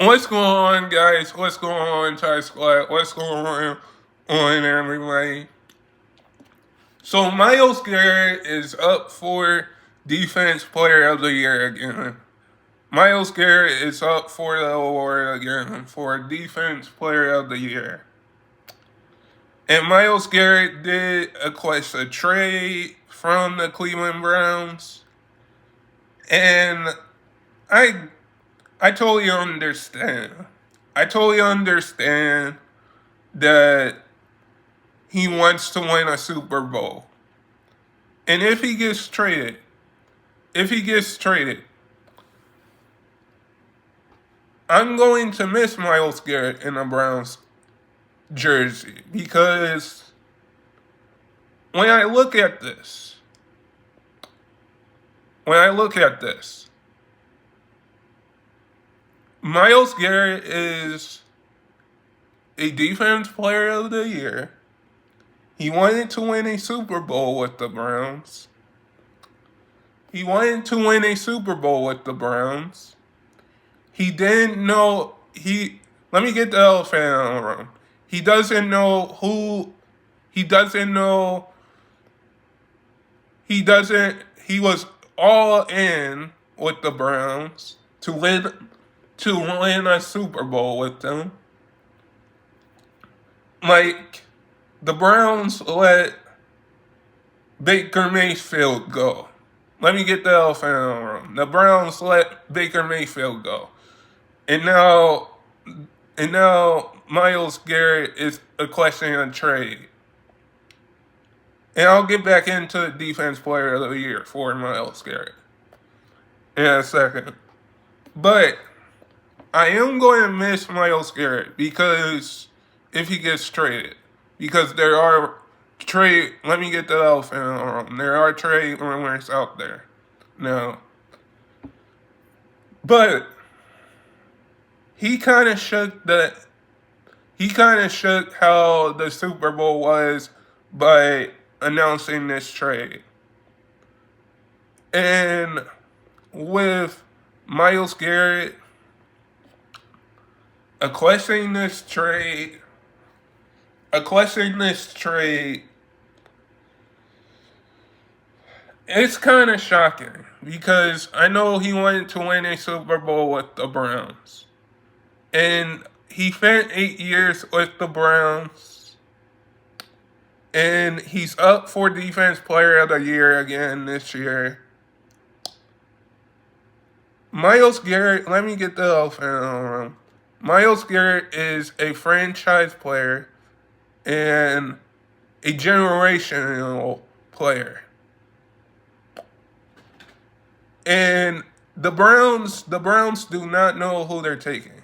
What's going on, guys? What's going on, Thai Squad? What's going on, everybody? So, Myles Garrett is up for Defense Player of the Year again. Myles Garrett is up for the award again for Defense Player of the Year. And Myles Garrett did request a trade from the Cleveland Browns. And I I totally understand. I totally understand that he wants to win a Super Bowl. And if he gets traded, I'm going to miss Myles Garrett in a Browns jersey because when I look at this, when I look at this, Myles Garrett is a defense player of the year. He wanted to win a Super Bowl with the Browns. He wanted to win a Super Bowl with the Browns. He didn't know let me get the elephant out of the room. He doesn't know who he doesn't know he was all in with the Browns to win a Super Bowl with them. Like the Browns let Baker Mayfield go. Let me get the elephant in the room. The Browns let Baker Mayfield go. And now Myles Garrett is requesting a trade. And I'll get back into the Defense Player of the Year for Myles Garrett in a second. But I am going to miss Myles Garrett because if he gets traded. Because let me get the elephant in the room. There are trade rumors out there now. But he kind of shook how the Super Bowl was by announcing this trade. And with Myles Garrett requesting this trade, it's kind of shocking because I know he wanted to win a Super Bowl with the Browns. And he spent 8 years with the Browns. And he's up for Defense Player of the Year again this year. Myles Garrett, let me get the elephant in the room. Myles Garrett is a franchise player and a generational player. And the Browns do not know who they're taking.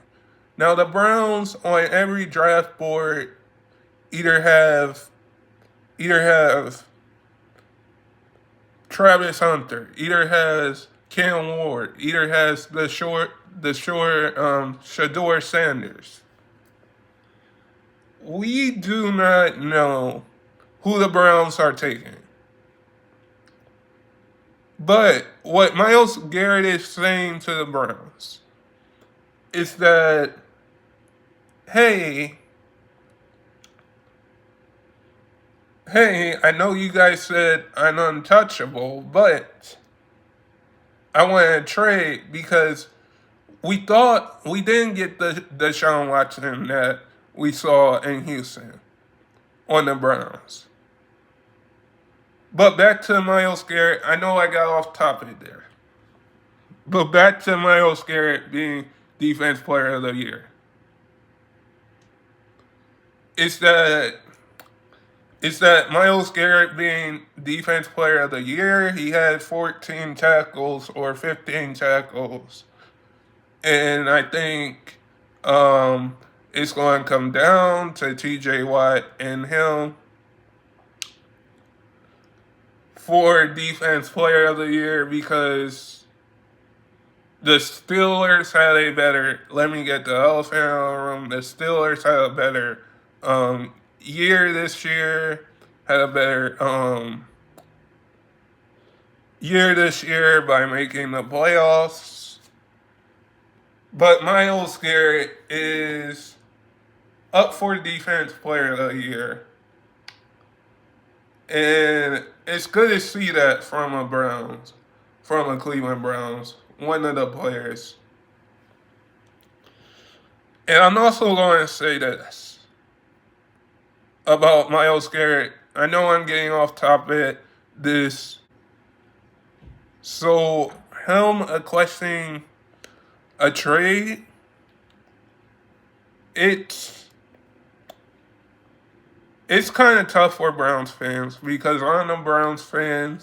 Now the Browns on every draft board either have Travis Hunter, either has Cam Ward, either has Shador Sanders. We do not know who the Browns are taking. But what Myles Garrett is saying to the Browns is that, hey, I know you guys said I'm untouchable, but I want to trade because we thought we didn't get the Deshaun Watson that we saw in Houston on the Browns. But back to Myles Garrett. I know I got off topic there. But back to Myles Garrett being Defense Player of the Year. It's that Myles Garrett being Defense Player of the Year, he had 14 tackles or 15 tackles. And I think it's going to come down to TJ Watt and him for Defense Player of the Year because the Steelers had a better, let me get the elephant out of the room, the Steelers had a better year this year, had a better year this year by making the playoffs. But Myles Garrett is up for Defense Player of the Year. And it's good to see that from a Cleveland Browns, one of the players. And I'm also going to say this about Myles Garrett. I know I'm getting off topic. So him requesting a trade, it's kind of tough for Browns fans because I'm a Browns fan,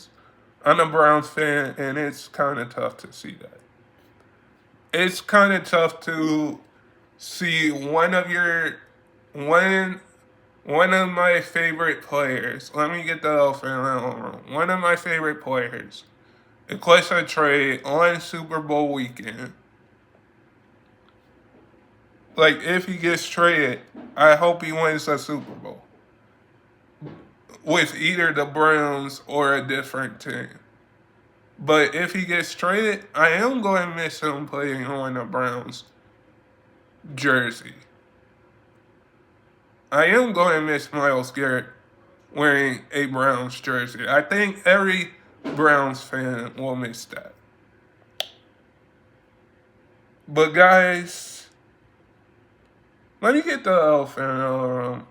and it's kind of tough to see that. It's kind of tough to see one one of my favorite players. Let me get the elephant out of the room. One of my favorite players request a trade on Super Bowl weekend. Like, if he gets traded, I hope he wins a Super Bowl with either the Browns or a different team. But if he gets traded, I am going to miss him playing on the Browns jersey. I am going to miss Myles Garrett wearing a Browns jersey. I think every Browns fan will miss that. But guys, let me get the elephant out of the room.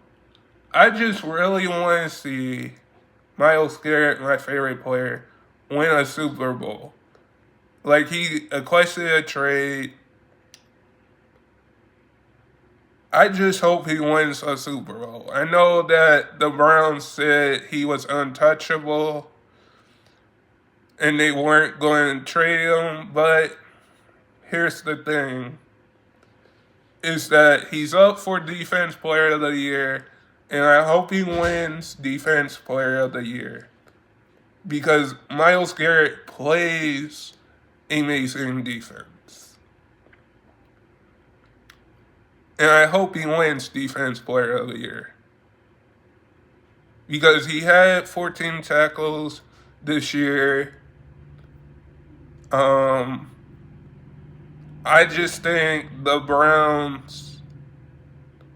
I just really want to see Myles Garrett, my favorite player, win a Super Bowl. Like, he requested a trade. I just hope he wins a Super Bowl. I know that the Browns said he was untouchable and they weren't going to trade him, but here's the thing, is that he's up for Defense Player of the Year, and I hope he wins Defense Player of the Year because Myles Garrett plays amazing defense. And I hope he wins Defense Player of the Year because he had 14 tackles this year. I just think the Browns,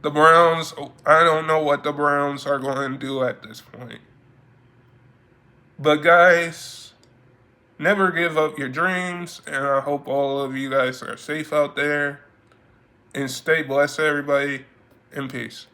I don't know what the Browns are going to do at this point. But guys, never give up your dreams, and I hope all of you guys are safe out there. And stay blessed, everybody, and peace.